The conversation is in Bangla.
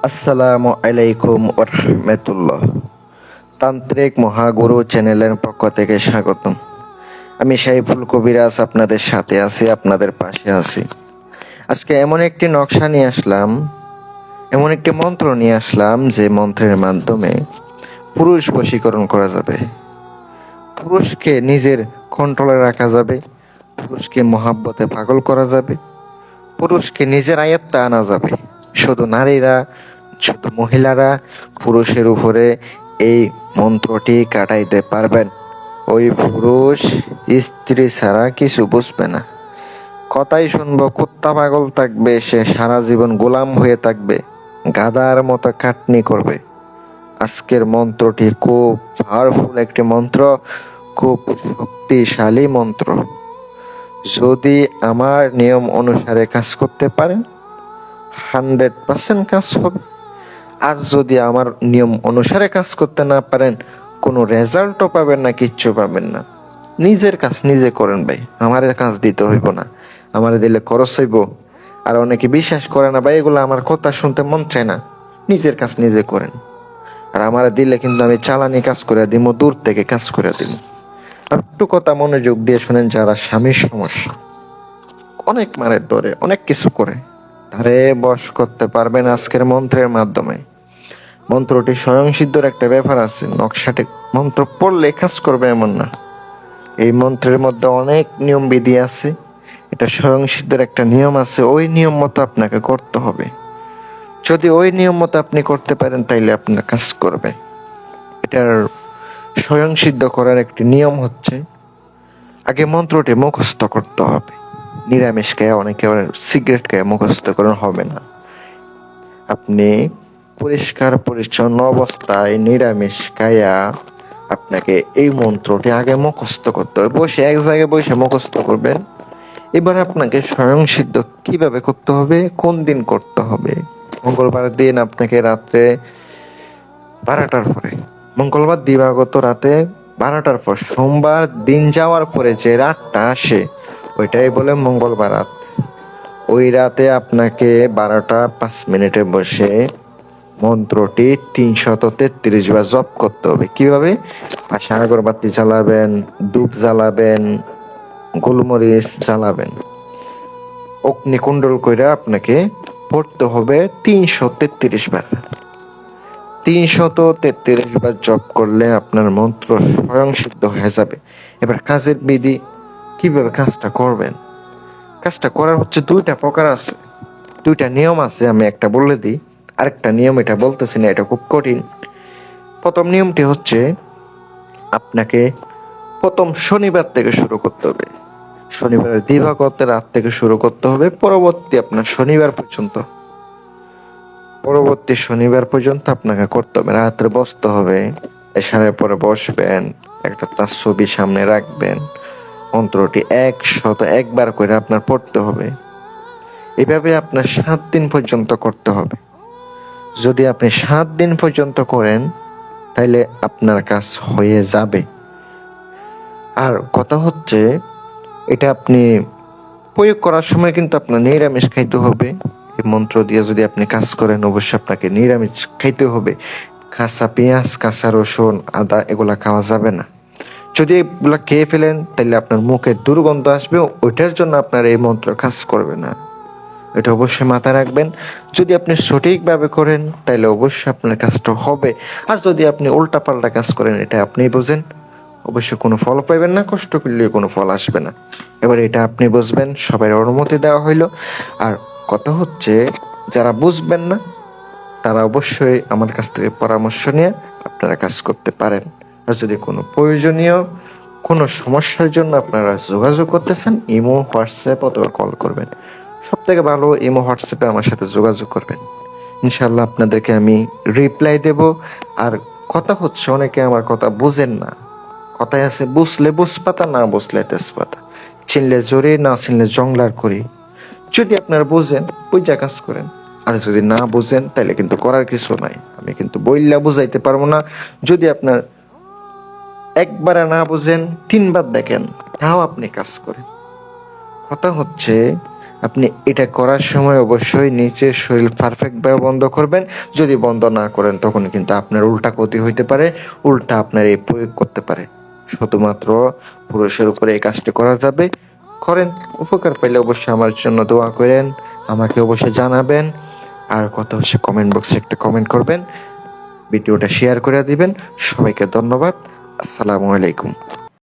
আসসালামু আলাইকুম ওয়া রাহমাতুল্লাহ। তান্ত্রিক মহাগুরু চ্যানেলের পক্ষ থেকে স্বাগতম। আমি সাইফুল কবিরাজ আপনাদের সাথে আছি, আপনাদের পাশে আছি। আজকে এমন একটি নকশা নিয়ে আসলাম, এমন একটি মন্ত্র নিয়ে আসলাম যে মন্ত্রের মাধ্যমে পুরুষ বশীকরণ করা যাবে, পুরুষকে নিজের কন্ট্রোলে রাখা যাবে, পুরুষকে মহাব্বতে পাগল করা যাবে, পুরুষকে নিজের আয়ত্তে আনা যাবে। শুধু নারীরা, শুধু মহিলারা পুরুষের উপরে এই মন্ত্রটি কাটাইতে পারবেন। ওই পুরুষ স্ত্রী ছাড়া কিছু বুঝবে না, কথাই শুনবো, কুত্তা পাগল থাকবে, সে সারা জীবন গোলাম হয়ে থাকবে, গাধার মতো খাটনি করবে। আজকের মন্ত্রটি খুব পাওয়ারফুল একটি মন্ত্র, খুব শক্তিশালী মন্ত্র। যদি আমার নিয়ম অনুসারে কাজ করতে পারেন 100% কাজ হবে। আর যদি আমার নিয়ম অনুসারে কাজ করতে না পারেন, কোনো রেজাল্টও পাবেন না, কিচ্ছু পাবেন না। নিজের কাজ নিজে করেন ভাই, আমার কাজ দিতে হইব না, আমার দিলে খরচ হইব। আর অনেকে বিশ্বাস করে না ভাই, এগুলো আমার কথা শুনতে মন চায় না। নিজের কাজ নিজে করেন। আর আমার দিলে কিন্তু আমি চালানি কাজ করে দিব, দূর থেকে কাজ করে দিব। একটু কথা মনোযোগ দিয়ে শুনেন, যারা স্বামীর সমস্যা, অনেক মারের ধরে, অনেক কিছু করে, তারে বশ করতে পারবেন আজকের মন্ত্রের মাধ্যমে। মন্ত্রটি স্বয়ংসিদ্ধর একটা ব্যাপার আছে, নকশাটি মন্ত্র পড়লে কাজ করবে এমন না। এই মন্ত্রের মধ্যে অনেক নিয়ম বিধি আছে, এটা স্বয়ংসিদ্ধের একটা নিয়ম আছে, ওই নিয়ম মতো আপনাকে করতে হবে। যদি ওই নিয়ম মতো আপনি করতে পারেন তাইলে আপনার কাজ করবে। এটার স্বয়ংসিদ্ধ করার একটি নিয়ম হচ্ছে, আগে মন্ত্রটি মুখস্থ করতে হবে। নিরামিষ খায়, অনেকে সিগারেট খায়, মুখস্থ করেন হবে না। আপনি পরিষ্কার পরিচ্ছন্ন অবস্থায় নিরামিষ খায়া আপনাকে এই মন্ত্রটি আগে মুখস্থ করতে হবে। বসে এক জায়গায় বসে মুখস্থ করবেন। এবার আপনাকে স্বয়ং সিদ্ধ কিভাবে করতে হবে, কোন দিন করতে হবে? মঙ্গলবার দিন আপনাকে রাত্রে 12টার পরে, মঙ্গলবার দিবাগত রাতে 12টার পর, সোমবার দিন যাওয়ার পরে যে রাতটা আসে ওইটাই বলে মঙ্গলবার রাত। ওই রাতে আপনাকে 12টা 5 মিনিটে বসে মন্ত্রটি 333 বার জপ করতে হবে। কিভাবে? পাশে আগরবাতি জ্বালাবেন, ধূপ জ্বালাবেন, গোলমরিচ জ্বালাবেন, অগ্নিকুণ্ডল কইরা আপনাকে পড়তে হবে 333 বার। 333 বার জপ করলে আপনার মন্ত্র স্বয়ং সিদ্ধ হয়ে যাবে। এবার কাজের বিধি, কিভাবে কাজটা করবেন? কাজটা করার হচ্ছে দুইটা প্রকার আছে, দুইটা নিয়ম আছে, আমি একটা বলে দিই। আরেকটা নিয়ম এটা বলতেছি না, এটা খুব কঠিন। প্রথম নিয়মটি হচ্ছে, আপনাকে প্রথম শনিবার থেকে শুরু করতে হবে। শনিবারের দিবাগত রাত থেকে শুরু করতে হবে, পরবর্তী শনিবার পর্যন্ত আপনাকে করতে হবে। রাত্রে বসতে হবে, এশারের পরে বসবেন, একটা তার ছবি সামনে রাখবেন, মন্ত্রটি 101 বার করে আপনার পড়তে হবে। এভাবে আপনার 7 দিন পর্যন্ত করতে হবে। যদি আপনি 7 দিন পর্যন্ত করেন তাহলে আপনার কাজ হয়ে যাবে। আর কথা হচ্ছে, এটা আপনি প্রয়োগ করার সময় কিন্তু আপনার নিরামিষ খাইতে হবে। এই মন্ত্র দিয়ে যদি আপনি কাজ করেন অবশ্যই আপনাকে নিরামিষ খাইতে হবে। কাঁচা পেঁয়াজ, কাঁচা রসুন, আদা এগুলা খাওয়া যাবে না। যদি এগুলা খেয়ে ফেলেন তাহলে আপনার মুখে দুর্গন্ধ আসবে, ওইটার জন্য আপনার এই মন্ত্র কাজ করবে না। এটা অবশ্যই মাথায় রাখবেন। যদি আপনি সঠিকভাবে করেন তাহলে অবশ্যই আপনার কাজটা হবে। আর যদি আপনি উল্টাপাল্টা কাজ করেন, এটা আপনিই বোঝেন, অবশ্যই কোনো ফল পাইবেন না, কষ্ট করলেও কোনো ফল আসবে না। এবার এটা আপনি বুঝবেন, সবার অনুমতি দেওয়া হইলো। আর কথা হচ্ছে, যারা বুঝবেন না তারা অবশ্যই আমার কাছ থেকে পরামর্শ নিয়ে আপনারা কাজ করতে পারেন। আর যদি কোনো প্রয়োজনীয় কোনো সমস্যার জন্য আপনারা যোগাযোগ করতে চান, ইমো, হোয়াটসঅ্যাপ অথবা কল করবেন। সব থেকে ভালো ইমো, হোয়াটসঅ্যাপে আমার সাথে যোগাযোগ করবেন। ইনশাল্লাহ আপনাদেরকে আমি রিপ্লাই দেব। আর কথা হচ্ছে, অনেকে আমার কথা বুঝেন না। কথায় আছে, বুঝলে বুঝপাতা, না বুঝলে তেজপাতা, চিনলে জোরে, না চিনলে জংলার করি। যদি আপনারা বুঝেন বুঝা কাজ করেন, আর যদি না বুঝেন তাহলে কিন্তু করার কিছু নাই। আমি কিন্তু বইলা বুঝাইতে পারবো না। যদি আপনার একবারে না বুঝেন 3 বার দেখেন, তাও আপনি কাজ করেন। কথা হচ্ছে, আপনি এটা করার সময় অবশ্যই নিচের শরীর পারফেক্ট ভাবে বন্ধ করবেন। যদি বন্ধ না করেন তখন কিন্তু আপনার উল্টা ক্ষতি হইতে পারে, উল্টা আপনার এই প্রয়োগ করতে পারে। শুধুমাত্র পুরুষের উপরে এই কাজটি করা যাবে। করেন, উপকার পাইলে অবশ্যই আমার জন্য দোয়া করেন, আমাকে অবশ্যই জানাবেন। আর কথা হচ্ছে কমেন্ট বক্সে একটা কমেন্ট করবেন, ভিডিওটা শেয়ার করে দিবেন। সবাইকে ধন্যবাদ। আসসালামু আলাইকুম।